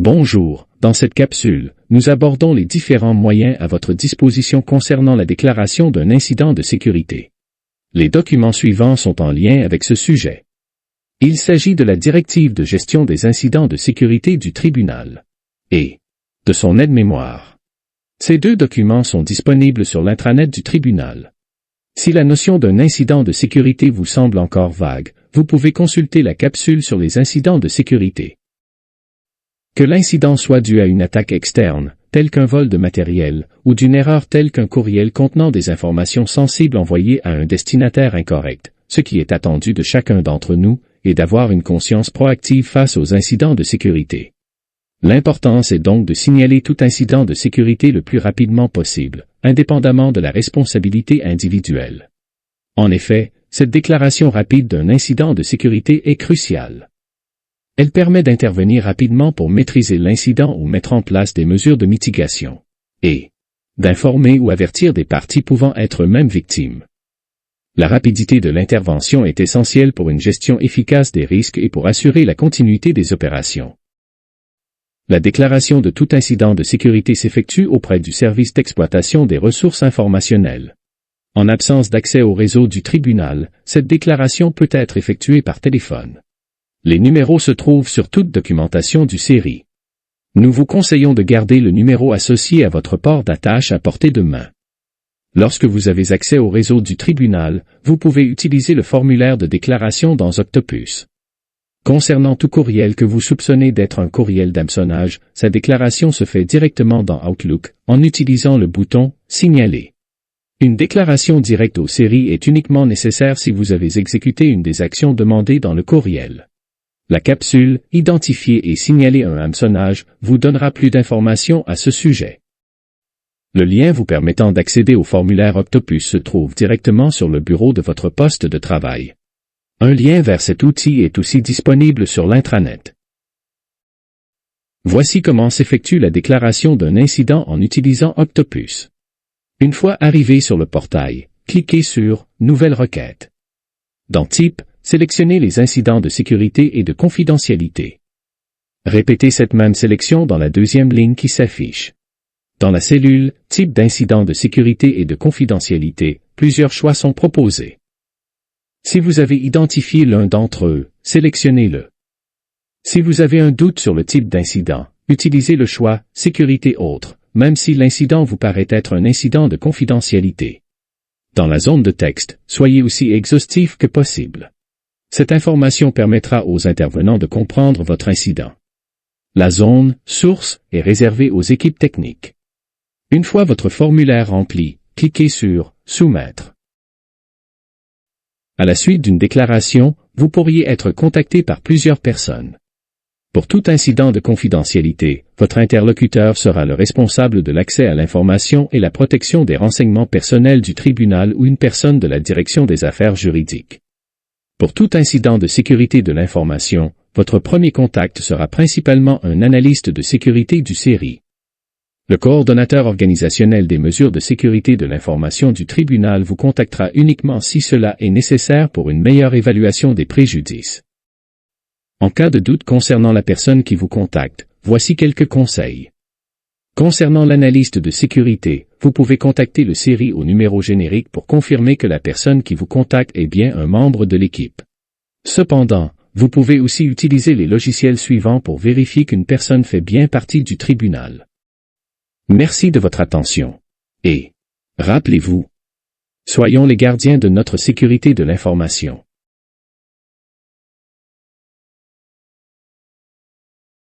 Bonjour, dans cette capsule, nous abordons les différents moyens à votre disposition concernant la déclaration d'un incident de sécurité. Les documents suivants sont en lien avec ce sujet. Il s'agit de la directive de gestion des incidents de sécurité du tribunal et de son aide-mémoire. Ces deux documents sont disponibles sur l'intranet du tribunal. Si la notion d'un incident de sécurité vous semble encore vague, vous pouvez consulter la capsule sur les incidents de sécurité. Que l'incident soit dû à une attaque externe, telle qu'un vol de matériel, ou d'une erreur telle qu'un courriel contenant des informations sensibles envoyées à un destinataire incorrect, ce qui est attendu de chacun d'entre nous, est d'avoir une conscience proactive face aux incidents de sécurité. L'importance est donc de signaler tout incident de sécurité le plus rapidement possible, indépendamment de la responsabilité individuelle. En effet, cette déclaration rapide d'un incident de sécurité est cruciale. Elle permet d'intervenir rapidement pour maîtriser l'incident ou mettre en place des mesures de mitigation, et d'informer ou avertir des parties pouvant être eux-mêmes victimes. La rapidité de l'intervention est essentielle pour une gestion efficace des risques et pour assurer la continuité des opérations. La déclaration de tout incident de sécurité s'effectue auprès du service d'exploitation des ressources informationnelles. En absence d'accès au réseau du tribunal, cette déclaration peut être effectuée par téléphone. Les numéros se trouvent sur toute documentation du série. Nous vous conseillons de garder le numéro associé à votre port d'attache à portée de main. Lorsque vous avez accès au réseau du tribunal, vous pouvez utiliser le formulaire de déclaration dans Octopus. Concernant tout courriel que vous soupçonnez d'être un courriel d'hameçonnage, sa déclaration se fait directement dans Outlook, en utilisant le bouton « Signaler ». Une déclaration directe aux séries est uniquement nécessaire si vous avez exécuté une des actions demandées dans le courriel. La capsule « Identifier et signaler un hameçonnage » vous donnera plus d'informations à ce sujet. Le lien vous permettant d'accéder au formulaire Octopus se trouve directement sur le bureau de votre poste de travail. Un lien vers cet outil est aussi disponible sur l'intranet. Voici comment s'effectue la déclaration d'un incident en utilisant Octopus. Une fois arrivé sur le portail, cliquez sur « Nouvelle requête ». Dans Type, sélectionnez les incidents de sécurité et de confidentialité. Répétez cette même sélection dans la deuxième ligne qui s'affiche. Dans la cellule « Type d'incident de sécurité et de confidentialité », plusieurs choix sont proposés. Si vous avez identifié l'un d'entre eux, sélectionnez-le. Si vous avez un doute sur le type d'incident, utilisez le choix « Sécurité autre », même si l'incident vous paraît être un incident de confidentialité. Dans la zone de texte, soyez aussi exhaustif que possible. Cette information permettra aux intervenants de comprendre votre incident. La zone « Source » est réservée aux équipes techniques. Une fois votre formulaire rempli, cliquez sur « Soumettre ». À la suite d'une déclaration, vous pourriez être contacté par plusieurs personnes. Pour tout incident de confidentialité, votre interlocuteur sera le responsable de l'accès à l'information et la protection des renseignements personnels du tribunal ou une personne de la direction des affaires juridiques. Pour tout incident de sécurité de l'information, votre premier contact sera principalement un analyste de sécurité du série. Le coordonnateur organisationnel des mesures de sécurité de l'information du tribunal vous contactera uniquement si cela est nécessaire pour une meilleure évaluation des préjudices. En cas de doute concernant la personne qui vous contacte, voici quelques conseils. Concernant l'analyste de sécurité, vous pouvez contacter le série au numéro générique pour confirmer que la personne qui vous contacte est bien un membre de l'équipe. Cependant, vous pouvez aussi utiliser les logiciels suivants pour vérifier qu'une personne fait bien partie du tribunal. Merci de votre attention. Et rappelez-vous, soyons les gardiens de notre sécurité de l'information.